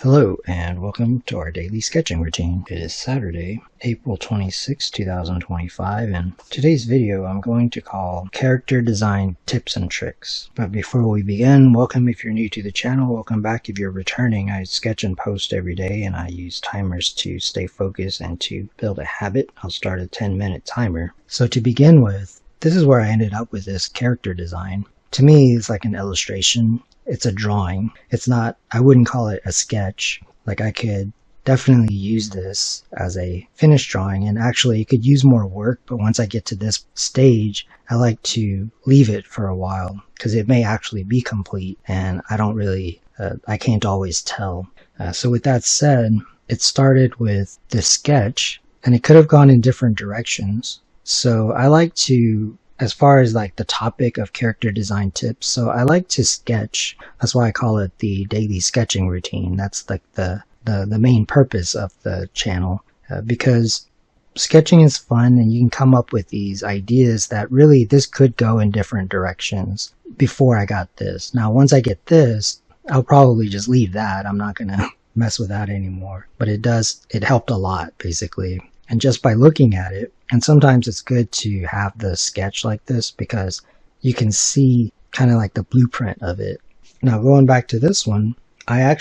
Hello and welcome to our daily sketching routine. It is Saturday, April 26, 2025, and today's video I'm going to call Character Design Tips and Tricks. But before we begin, welcome if you're new to the channel, welcome back if you're returning. I sketch and post every day and I use timers to stay focused and to build a habit. I'll start a 10-minute timer. So to begin with, this is where I ended up with this character design. To me, it's like an illustration. It's a drawing. It's not, I wouldn't call it a sketch. Like I could definitely use this as a finished drawing, and actually it could use more work, but once I get to this stage, I like to leave it for a while because it may actually be complete and I don't really, I can't always tell. So with that said, it started with this sketch and it could have gone in different directions. So I like to, as far as like the topic of character design tips, so I like to sketch. That's why I call it the daily sketching routine. That's like the main purpose of the channel, because sketching is fun and you can come up with these ideas that really this could go in different directions before I got this. Now once I get this, I'll probably just leave that. I'm not gonna mess with that anymore, but it helped a lot basically. And just by looking at it, and sometimes it's good to have the sketch like this because you can see kind of like the blueprint of it. Now going back to this one, I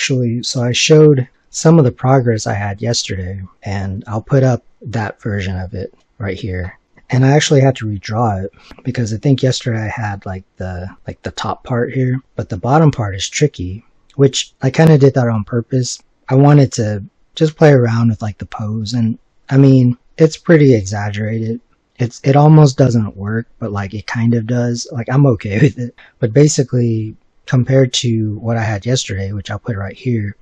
showed some of the progress I had yesterday, and I'll put up that version of it right here. And I actually had to redraw it because I think yesterday I had like the top part here, but the bottom part is tricky, which I kind of did that on purpose. I wanted to just play around with like the pose, and I mean, it's pretty exaggerated. It almost doesn't work, but like it kind of does. Like I'm okay with it. But basically, compared to what I had yesterday, which I'll put right here,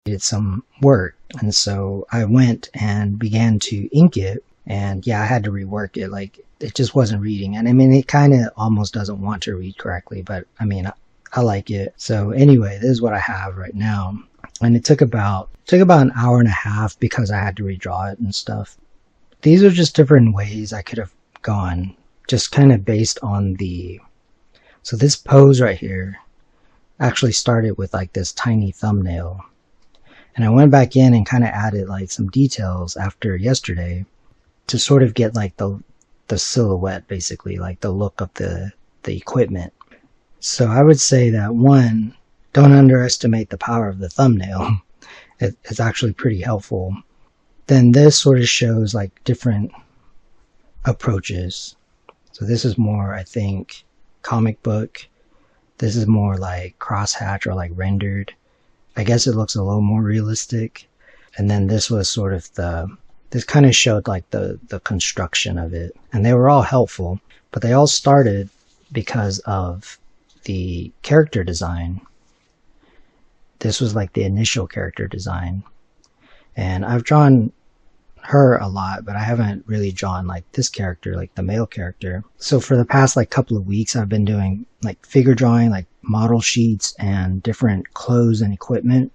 did some work. And so I went and began to ink it. And yeah, I had to rework it. Like it just wasn't reading. And I mean, it kind of almost doesn't want to read correctly, but I mean, I like it. So anyway, this is what I have right now. And it took about an hour and a half because I had to redraw it and stuff. These are just different ways I could have gone, just kind of based on so this pose right here actually started with like this tiny thumbnail. And I went back in and kind of added like some details after yesterday to sort of get like the silhouette, basically like the look of the equipment. So I would say that one, don't underestimate the power of the thumbnail. It's actually pretty helpful. Then this sort of shows like different approaches. So this is more, I think, comic book. This is more like crosshatch or like rendered. I guess it looks a little more realistic. And then this was sort of this kind of showed like the construction of it. And they were all helpful, but they all started because of the character design. This was like the initial character design. And I've drawn her a lot, but I haven't really drawn like this character, like the male character. So for the past like couple of weeks, I've been doing like figure drawing, like model sheets and different clothes and equipment.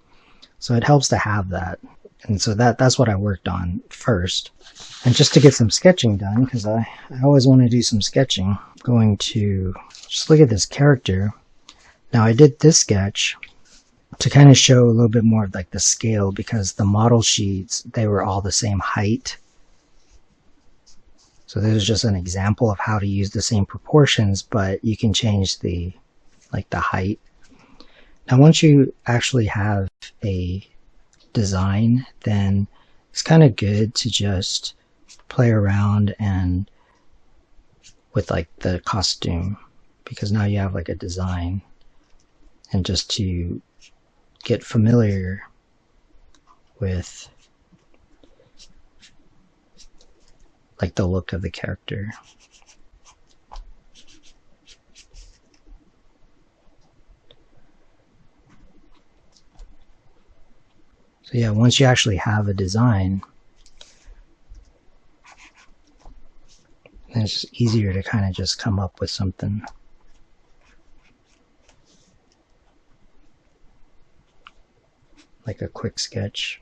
So it helps to have that. And so that's what I worked on first. And just to get some sketching done, because I always want to do some sketching, I'm going to just look at this character. Now I did this sketch to kind of show a little bit more of like the scale, because the model sheets, they were all the same height. So this is just an example of how to use the same proportions, but you can change the height. Now once you actually have a design, then it's kind of good to just play around and with like the costume, because now you have like a design, and just to get familiar with like the look of the character. So yeah, once you actually have a design, then it's just easier to kind of just come up with something. Like a quick sketch.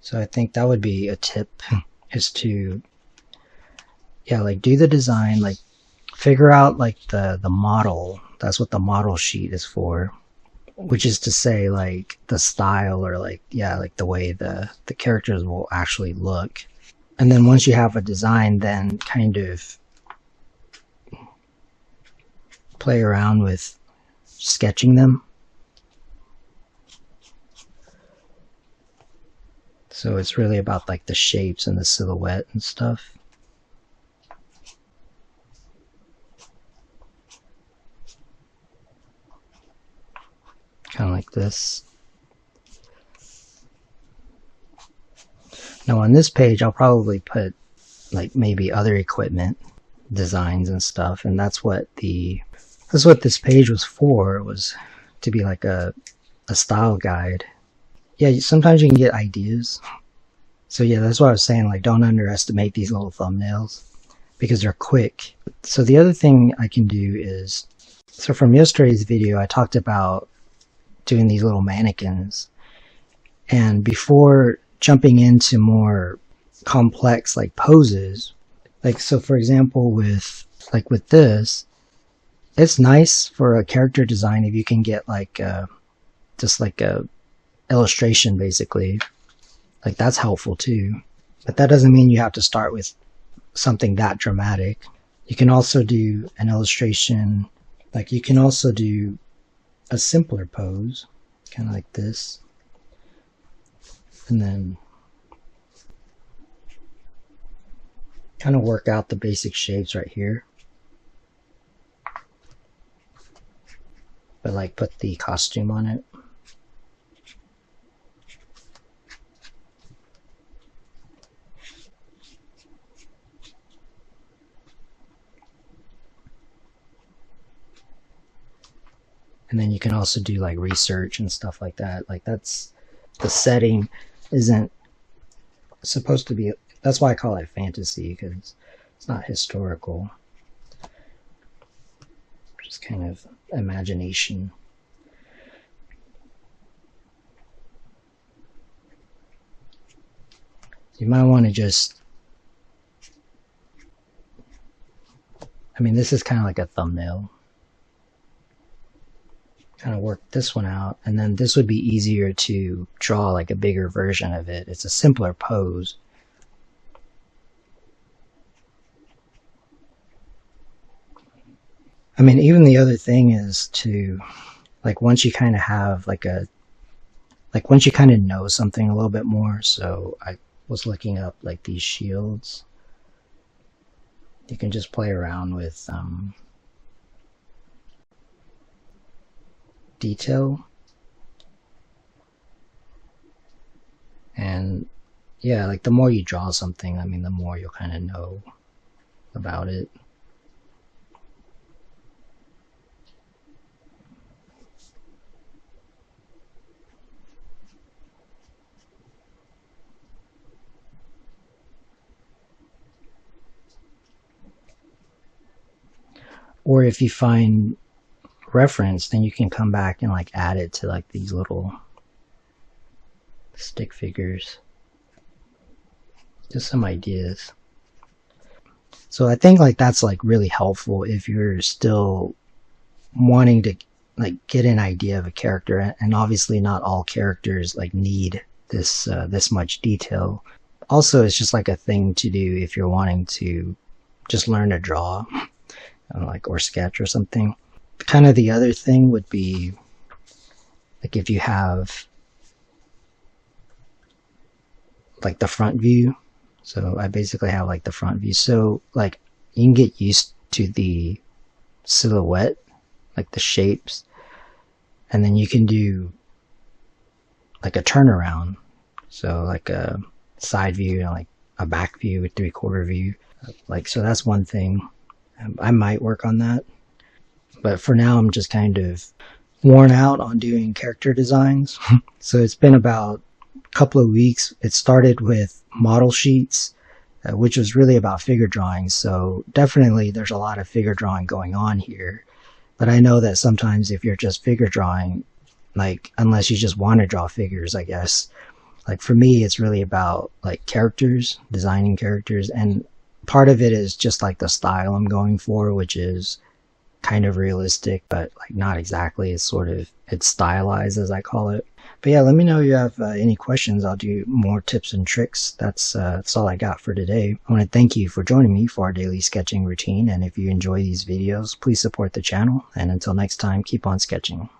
So I think that would be a tip, is to, yeah, like do the design, like figure out like the model. That's what the model sheet is for, which is to say like the style, or like, yeah, like the way the characters will actually look. And then once you have a design, then kind of play around with sketching them. So it's really about like the shapes and the silhouette and stuff. Kind of like this. Now on this page, I'll probably put like maybe other equipment designs and stuff, and that's what this page was for. It was to be like a style guide. Yeah, sometimes you can get ideas. So yeah, that's what I was saying, like don't underestimate these little thumbnails because they're quick. So the other thing I can do is, so from yesterday's video I talked about doing these little mannequins, and before jumping into more complex like poses, like so for example with this, it's nice for a character design if you can get like just like a illustration basically. Like that's helpful too, but that doesn't mean you have to start with something that dramatic. You can also do an illustration, like you can also do a simpler pose, kind of like this, and then kind of work out the basic shapes right here, but like put the costume on it. And then you can also do like research and stuff like that. Like that's, the setting isn't supposed to be, that's why I call it fantasy, because it's not historical. Just kind of imagination. You might want to just, I mean, this is kind of like a thumbnail. Kind of work this one out, and then this would be easier to draw like a bigger version of it. It's a simpler pose. I mean, even the other thing is to, like, once you kind of have like once you kind of know something a little bit more. So I was looking up like these shields. You can just play around with detail, and yeah, like the more you draw something, I mean, the more you'll kind of know about it. Or if you find reference, then you can come back and like add it to like these little stick figures. Just some ideas. So I think like that's like really helpful if you're still wanting to like get an idea of a character, and obviously not all characters like need this this much detail. Also, it's just like a thing to do if you're wanting to just learn to draw, like, or sketch or something. Kind of the other thing would be like if you have like the front view. So I basically have like the front view. So like you can get used to the silhouette, like the shapes, and then you can do like a turnaround. So like a side view and like a back view, a 3/4 view. Like, so that's one thing. I might work on that. But for now, I'm just kind of worn out on doing character designs. So it's been about a couple of weeks. It started with model sheets, which was really about figure drawing. So definitely there's a lot of figure drawing going on here. But I know that sometimes if you're just figure drawing, like, unless you just want to draw figures, I guess, like for me, it's really about like characters, designing characters. And part of it is just like the style I'm going for, which is kind of realistic, but like not exactly. It's stylized, as I call it. But yeah, let me know if you have any questions. I'll do more tips and tricks. That's all I got for today. I want to thank you for joining me for our daily sketching routine. And if you enjoy these videos, please support the channel. And until next time, keep on sketching.